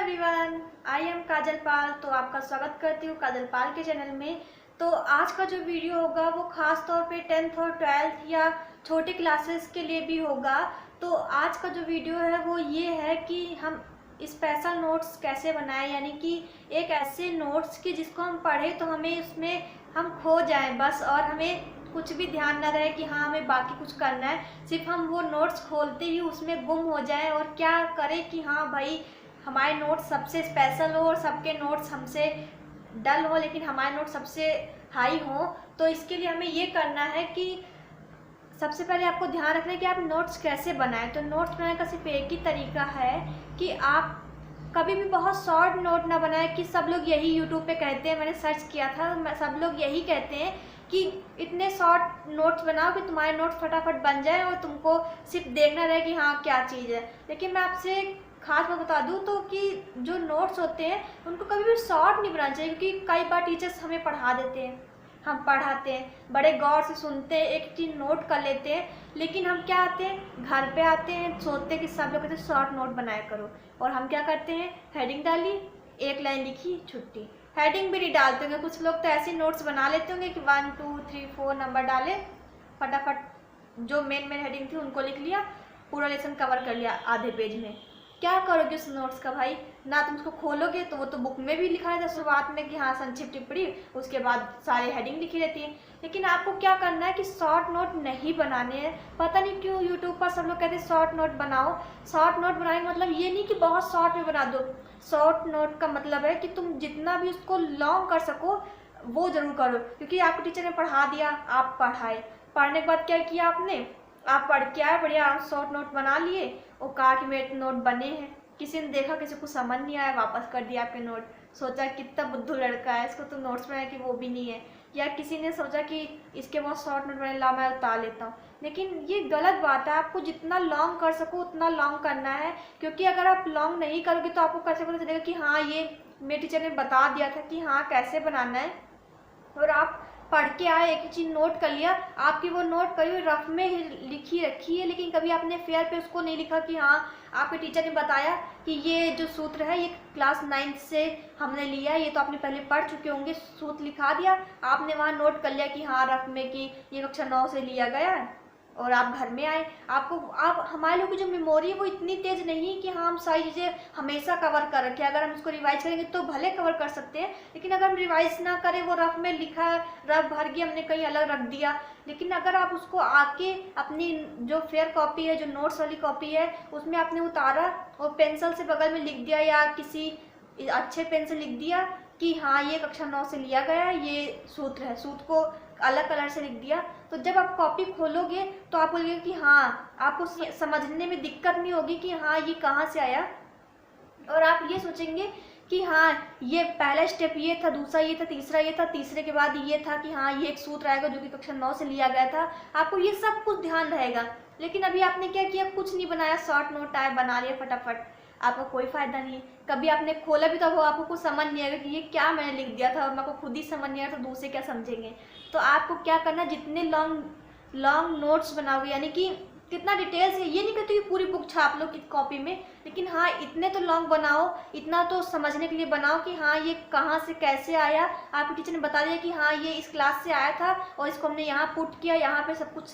Everyone, I am काजल पाल। तो आपका स्वागत करती हूँ काजल पाल के चैनल में। तो आज का जो वीडियो होगा वो खास तौर पे 10th और 12th या छोटे क्लासेस के लिए भी होगा। तो आज का जो वीडियो है वो ये है कि हम स्पेशल नोट्स कैसे बनाएं, यानी कि एक ऐसे नोट्स कि जिसको हम पढ़ें तो हमें उसमें हम खो जाएं बस, और हमें कुछ भी ध्यान ना रहे कि हाँ हमें बाकी कुछ करना है, सिर्फ हम वो नोट्स खोलते ही उसमें गुम हो जाएं और क्या करें कि हाँ भाई हमारे नोट्स सबसे स्पेशल हो और सबके नोट्स हमसे डल हो लेकिन हमारे नोट्स सबसे हाई हो। तो इसके लिए हमें ये करना है कि सबसे पहले आपको ध्यान रखना है कि आप नोट्स कैसे बनाएं। तो नोट्स बनाने का सिर्फ एक ही तरीका है कि आप कभी भी बहुत शॉर्ट नोट ना बनाएं। कि सब लोग यही यूट्यूब पे कहते हैं, मैंने सर्च किया था, सब लोग यही कहते हैं कि इतने शॉर्ट नोट्स बनाओ कि तुम्हारे नोट्स फटाफट बन जाए और तुमको सिर्फ देखना रहे कि हाँ क्या चीज़ है। लेकिन मैं आपसे खास बात बता दूं तो कि जो नोट्स होते हैं उनको कभी भी शॉर्ट नहीं बनाना चाहिए, क्योंकि कई बार टीचर्स हमें पढ़ा देते हैं, हम पढ़ाते हैं, बड़े गौर से सुनते हैं, एक चीज़ नोट कर लेते हैं, लेकिन हम क्या आते हैं घर पे आते हैं सोचते हैं कि सब लोग कहते हैं शॉर्ट नोट बनाया करो, और हम क्या करते हैं हेडिंग डाली, एक लाइन लिखी, छुट्टी। हेडिंग भी नहीं डालते होंगे, कुछ लोग तो ऐसे नोट्स बना लेते होंगे कि 1 2 3 4 नंबर डाले, फटाफट जो मेन हेडिंग थी उनको लिख लिया, पूरा लेसन कवर कर लिया आधे पेज में। क्या करोगे उस नोट्स का भाई? ना तुम उसको खोलोगे तो वो तो बुक में भी लिखा रहता है शुरुआत में कि हाँ संक्षिप्त टिप्पणी, उसके बाद सारे हेडिंग लिखी रहती है। लेकिन आपको क्या करना है कि शॉर्ट नोट नहीं बनाने हैं। पता नहीं क्यों यूट्यूब पर सब लोग कहते हैं शॉर्ट नोट बनाओ। शॉर्ट नोट बनाने का मतलब ये नहीं कि बहुत शॉर्ट में बना दो। शॉर्ट नोट का मतलब है कि तुम जितना भी उसको लॉन्ग कर सको वो जरूर करो, क्योंकि आपके टीचर ने पढ़ा दिया, आप पढ़ाए, पढ़ने के बाद क्या किया आपने, आप पढ़ के आए, बढ़िया आप शॉर्ट नोट बना लिए और कहा कि मेरे नोट बने हैं। किसी ने देखा, किसी को समझ नहीं आया, वापस कर दिया आपके नोट, सोचा कितना बुद्धू लड़का है, इसको तो नोट्स बनाए कि वो भी नहीं है। या किसी ने सोचा कि इसके बहुत शॉर्ट नोट बने, ला मैं उतार लेता हूँ। लेकिन ये गलत बात है, आपको जितना लॉन्ग कर सको उतना लॉन्ग करना है, क्योंकि अगर आप लॉन्ग नहीं करोगे तो आपको कैसे पता चलेगा कि हाँ ये मेरे टीचर ने बता दिया था कि हाँ कैसे बनाना है, और आप पढ़ के आए, एक ही चीज़ नोट कर लिया, आपकी वो नोट करी हुई रफ में ही लिखी रखी है, लेकिन कभी आपने फेयर पे उसको नहीं लिखा कि हाँ आपके टीचर ने बताया कि ये जो सूत्र है ये क्लास 9th से हमने लिया है, ये तो आपने पहले पढ़ चुके होंगे, सूत्र लिखा दिया, आपने वहाँ नोट कर लिया कि हाँ रफ में कि ये कक्षा 9 से लिया गया है, और आप घर में आए, आप हमारे लोगों की जो मेमोरी है वो इतनी तेज नहीं कि हाँ हम सारी चीज़ें हमेशा कवर कर रखें। अगर हम उसको रिवाइज करेंगे तो भले कवर कर सकते हैं, लेकिन अगर हम रिवाइज ना करें, वो रफ में लिखा है, रफ भर के हमने कहीं अलग रख दिया, लेकिन अगर आप उसको आके अपनी जो फेयर कॉपी है, जो नोट्स वाली कॉपी है, उसमें आपने उतारा और पेंसिल से बगल में लिख दिया या किसी अच्छे पेन से लिख दिया कि हाँ ये कक्षा 9 से लिया गया है, ये सूत्र है, सूत्र को अलग कलर से लिख दिया, तो जब आप कॉपी खोलोगे तो आप बोलोगे कि हाँ आपको समझने में दिक्कत नहीं होगी कि हाँ ये कहाँ से आया, और आप ये सोचेंगे कि हाँ ये पहला स्टेप ये था, दूसरा ये था, तीसरा ये था, तीसरे के बाद ये था कि हाँ ये एक सूत्र आएगा जो कि कक्षा 9 से लिया गया था, आपको ये सब कुछ ध्यान रहेगा। लेकिन अभी आपने क्या किया, कुछ नहीं बनाया, शॉर्ट नोट आया बना लिया फटाफट, आपका कोई फायदा नहीं है। कभी आपने खोला भी तो वो आपको कुछ समझ नहीं आएगा कि ये क्या मैंने लिख दिया था, और मेरे को खुद ही समझ नहीं आया तो दूसरे क्या समझेंगे। तो आपको क्या करना, जितने लॉन्ग नोट्स बनाओगे, यानी कि कितना डिटेल्स है, ये नहीं कहते कि पूरी बुक छाप लो कॉपी में, लेकिन हाँ इतने तो लॉन्ग बनाओ, इतना तो समझने के लिए बनाओ कि हाँ ये कहाँ से कैसे आया, आपके टीचर ने बता दिया कि हाँ ये इस क्लास से आया था और इसको हमने यहाँ पुट किया, यहाँ पे सब कुछ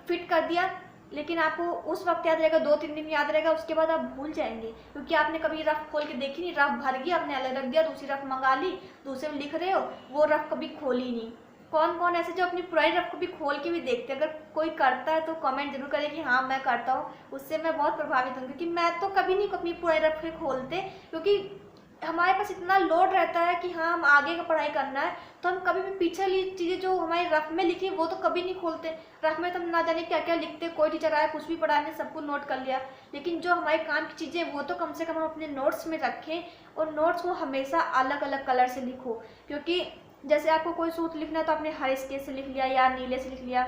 फिट कर दिया। लेकिन आपको उस वक्त याद रहेगा, 2-3 दिन याद रहेगा, उसके बाद आप भूल जाएंगे, क्योंकि आपने कभी रफ खोल के देखी नहीं, रफ भर गया, आपने अलग रख दिया, दूसरी रफ मंगा ली, दूसरे में लिख रहे हो, वो रफ कभी खोली नहीं। कौन कौन ऐसे जो अपनी पुरानी रफ को भी खोल के भी देखते हैं? अगर कोई करता है तो कमेंट जरूर करें कि हाँ मैं करता हूँ, उससे मैं बहुत प्रभावित हूँ, क्योंकि मैं तो कभी नहीं अपनी पुरानी रफ के खोलते, क्योंकि हमारे पास इतना लोड रहता है कि हाँ हम आगे का पढ़ाई करना है, तो हम कभी भी पीछे वाली चीज़ें जो हमारे रफ में लिखी वो तो कभी नहीं खोलते। रफ में तो हम ना जाने क्या क्या लिखते, कोई टीचर आया कुछ भी पढ़ाने सब कुछ नोट कर लिया, लेकिन जो हमारे काम की चीज़ें वो तो कम से कम हम अपने नोट्स में रखें, और नोट्स को हमेशा अलग अलग कलर से लिखो। क्योंकि जैसे आपको कोई सूत्र लिखना है तो आपने हरे स्केच से लिख लिया या नीले से लिख लिया,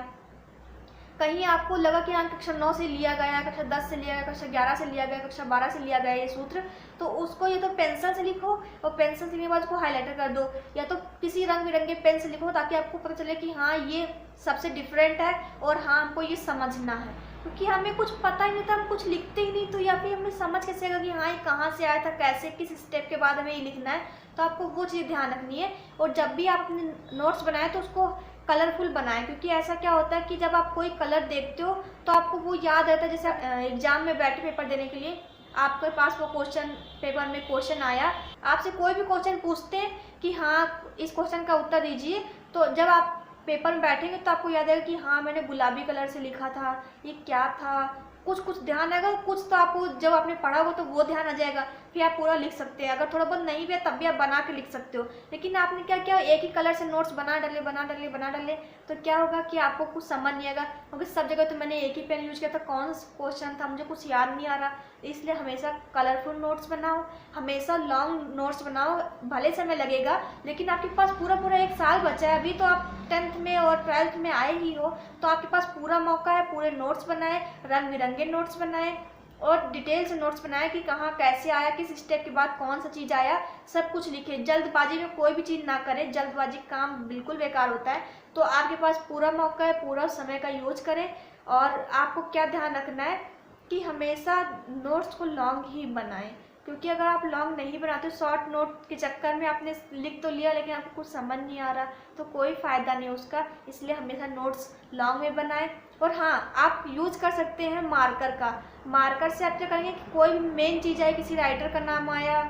कहीं आपको लगा कि हाँ कक्षा 9 से लिया गया, कक्षा 10 से लिया गया, कक्षा 11 से लिया गया, कक्षा 12 से लिया गया ये सूत्र, तो उसको या तो पेंसिल से लिखो, और पेंसिल से लिखने के बाद उसको हाईलाइटर कर दो, या तो किसी रंग बिरंगे पेन से लिखो, ताकि आपको पता चले कि हाँ ये सबसे डिफरेंट है और हाँ हमको ये समझना है। क्योंकि हमें कुछ पता ही नहीं था, हम कुछ लिखते ही नहीं, तो या फिर हमें समझ कैसे आएगा कि हाँ ये कहाँ से आया था, कैसे, किस स्टेप के बाद हमें ये लिखना है। तो आपको वो चीज़ ध्यान रखनी है। और जब भी आप अपने नोट्स बनाएं तो उसको कलरफुल बनाएं, क्योंकि ऐसा क्या होता है कि जब आप कोई कलर देखते हो तो आपको वो याद रहता है। जैसे एग्जाम में बैठे पेपर देने के लिए, आपके पास वो क्वेश्चन पेपर में क्वेश्चन आया, आपसे कोई भी क्वेश्चन पूछते हैं कि हाँ इस क्वेश्चन का उत्तर दीजिए, तो जब आप पेपर में बैठेंगे तो आपको याद आएगा कि हाँ मैंने गुलाबी कलर से लिखा था, ये क्या था, कुछ कुछ ध्यान आएगा, कुछ तो आपको जब आपने पढ़ा होगा तो वो ध्यान आ जाएगा, फिर आप पूरा लिख सकते हैं। अगर थोड़ा बहुत नहीं भी है तब भी आप बना के लिख सकते हो। लेकिन आपने क्या किया, एक ही कलर से नोट्स बना डाले, तो क्या होगा कि आपको कुछ समझ नहीं आएगा, क्योंकि सब जगह तो मैंने एक ही पेन यूज किया था, कौन सा क्वेश्चन था मुझे कुछ याद नहीं आ रहा। इसलिए हमेशा कलरफुल नोट्स बनाओ, हमेशा लॉन्ग नोट्स बनाओ। भले समय लगेगा लेकिन आपके पास पूरा एक साल बचा है अभी, तो आप 10th में और 12th में आए ही हो, तो आपके पास पूरा मौका है। पूरे नोट्स बनाए, रंग बिरंगे नोट्स बनाए और डिटेल से नोट्स बनाए कि कहाँ कैसे आया, किस स्टेप के बाद कौन सा चीज़ आया, सब कुछ लिखे। जल्दबाजी में कोई भी चीज़ ना करें, जल्दबाजी काम बिल्कुल बेकार होता है। तो आपके पास पूरा मौका है, पूरा समय का यूज करें। और आपको क्या ध्यान रखना है कि हमेशा नोट्स को लॉन्ग ही बनाएं, क्योंकि अगर आप लॉन्ग नहीं बनाते, शॉर्ट नोट के चक्कर में आपने लिख तो लिया लेकिन आपको कुछ समझ नहीं आ रहा, तो कोई फ़ायदा नहीं उसका। इसलिए हमेशा नोट्स लॉन्ग में बनाएं। और हाँ, आप यूज कर सकते हैं मार्कर का। मार्कर से आप क्या करेंगे कि कोई भी मेन चीज़ आए, किसी राइटर का नाम आया,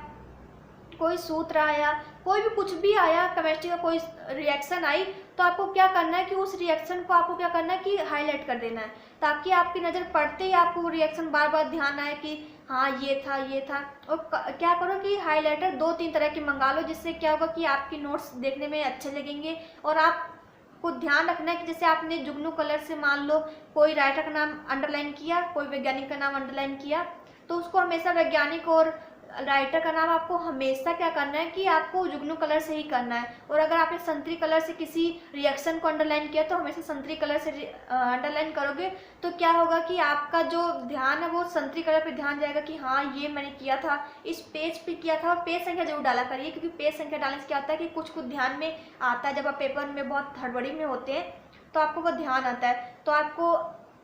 कोई सूत्र आया, कोई भी कुछ भी आया, केमिस्ट्री का कोई रिएक्शन आई, तो आपको क्या करना है कि उस रिएक्शन को आपको क्या करना है कि हाईलाइट कर देना है, ताकि आपकी नज़र पड़ते ही आपको वो रिएक्शन बार बार ध्यान आए कि हाँ ये था ये था। और क्या करो कि हाईलाइटर 2-3 तरह के मंगा लो, जिससे क्या होगा कि आपकी नोट्स देखने में अच्छे लगेंगे। और आपको ध्यान रखना है कि जैसे आपने जुगनू कलर से मान लो कोई राइटर का नाम अंडरलाइन किया, कोई वैज्ञानिक का नाम अंडरलाइन किया, तो उसको हमेशा वैज्ञानिक और राइटर का नाम आपको हमेशा क्या करना है कि आपको जुगनू कलर से ही करना है। और अगर आपने संतरी कलर से किसी रिएक्शन को अंडरलाइन किया तो हमेशा संतरी कलर से अंडरलाइन करोगे, तो क्या होगा कि आपका जो ध्यान है वो संतरी कलर पे ध्यान जाएगा कि हाँ ये मैंने किया था, इस पेज पे किया था। और पेज संख्या जरूर डाला करिए, क्योंकि पेज संख्या डालने से क्या होता है कि कुछ कुछ ध्यान में आता है। जब आप पेपर में बहुत हड़बड़ी में होते हैं तो आपको वो ध्यान आता है, तो आपको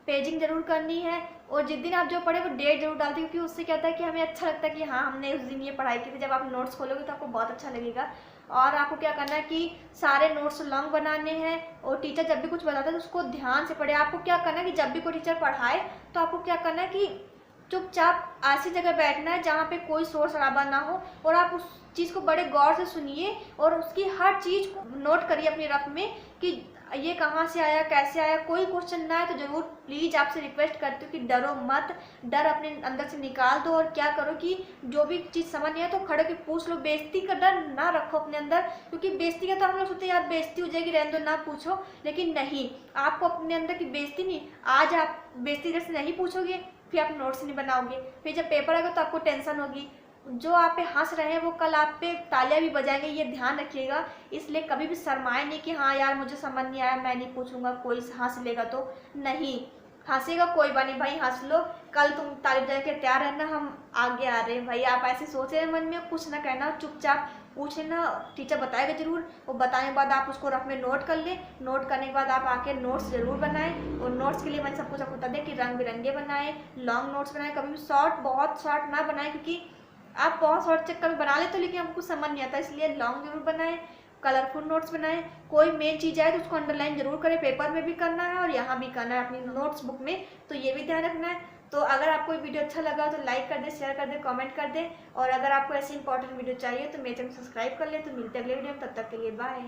पेजिंग जरूर करनी है। और जिस दिन आप जो पढ़े वो डेट जरूर डालते, क्योंकि उससे क्या होता है कि हमें अच्छा लगता है कि हाँ हमने उस दिन ये पढ़ाई की थी। जब आप नोट्स खोलोगे तो आपको बहुत अच्छा लगेगा। और आपको क्या करना है कि सारे नोट्स लॉन्ग बनाने हैं। और टीचर जब भी कुछ बताता है तो उसको ध्यान से पढ़े। आपको क्या करना है कि जब भी कोई टीचर पढ़ाए तो आपको क्या करना है कि चुपचाप ऐसी जगह बैठना है जहाँ पे कोई शोर शराबा ना हो, और आप उस चीज़ को बड़े गौर से सुनिए और उसकी हर चीज़ को नोट करिए अपनी रफ में कि ये कहाँ से आया, कैसे आया। कोई क्वेश्चन ना आए तो ज़रूर प्लीज़ आपसे रिक्वेस्ट करती हूँ कि डरो मत, डर अपने अंदर से निकाल दो। और क्या करो कि जो भी चीज़ समझ नहीं है तो खड़े के पूछ लो। बेइज्जती का डर ना रखो अपने अंदर, क्योंकि बेइज्जती का तो हम लोग सोचते हैं यार बेइज्जती हो जाएगी, रहने दो ना पूछो, लेकिन नहीं, आपको अपने अंदर की बेइज्जती नहीं, आज आप बेइज्जती जैसे नहीं पूछोगे फिर आप नोट्स नहीं बनाओगे, फिर जब पेपर आएगा तो आपको टेंशन होगी। जो आप पे हंस रहे हैं वो कल आप पे तालियां भी बजाएंगे, ये ध्यान रखिएगा। इसलिए कभी भी शर्माए नहीं कि हाँ यार मुझे समझ नहीं आया, मैं नहीं पूछूंगा, कोई हंस लेगा तो नहीं। हंसेगा कोई बात नहीं भाई, हंस लो, कल तुम तारीफ देने के तैयार रहना, हम आगे आ रहे हैं भाई। आप ऐसे सोच रहे हैं मन में, कुछ ना कहना, चुपचाप पूछे ना, टीचर बताएगा जरूर। वो बताने के बाद आप उसको रफ में नोट कर ले। नोट करने के बाद आप आके नोट्स जरूर बनाएं। और नोट्स के लिए मैंने सब कुछ आपको बता दिया कि रंग बिरंगे बनाएं, लॉन्ग नोट्स बनाएं, कभी भी शॉर्ट बहुत शॉर्ट ना बनाएं, क्योंकि आप बहुत शॉर्ट चक्कर में बना लेते हो लेकिन आपको समझ नहीं आता। इसलिए लॉन्ग जरूर बनाएं, कलरफुल नोट्स बनाएं। कोई मेन चीज़ आए तो उसको अंडरलाइन जरूर करें, पेपर में भी करना है और यहाँ भी करना है अपनी नोट्स बुक में, तो ये भी ध्यान रखना है। तो अगर आपको ये वीडियो अच्छा लगा तो लाइक कर दे, शेयर कर दे, कमेंट कर दे। और अगर आपको ऐसी इंपॉर्टेंट वीडियो चाहिए तो मेरे चैनल सब्सक्राइब कर ले। तो मिलते हैं अगले वीडियो में, तब तक के लिए बाय।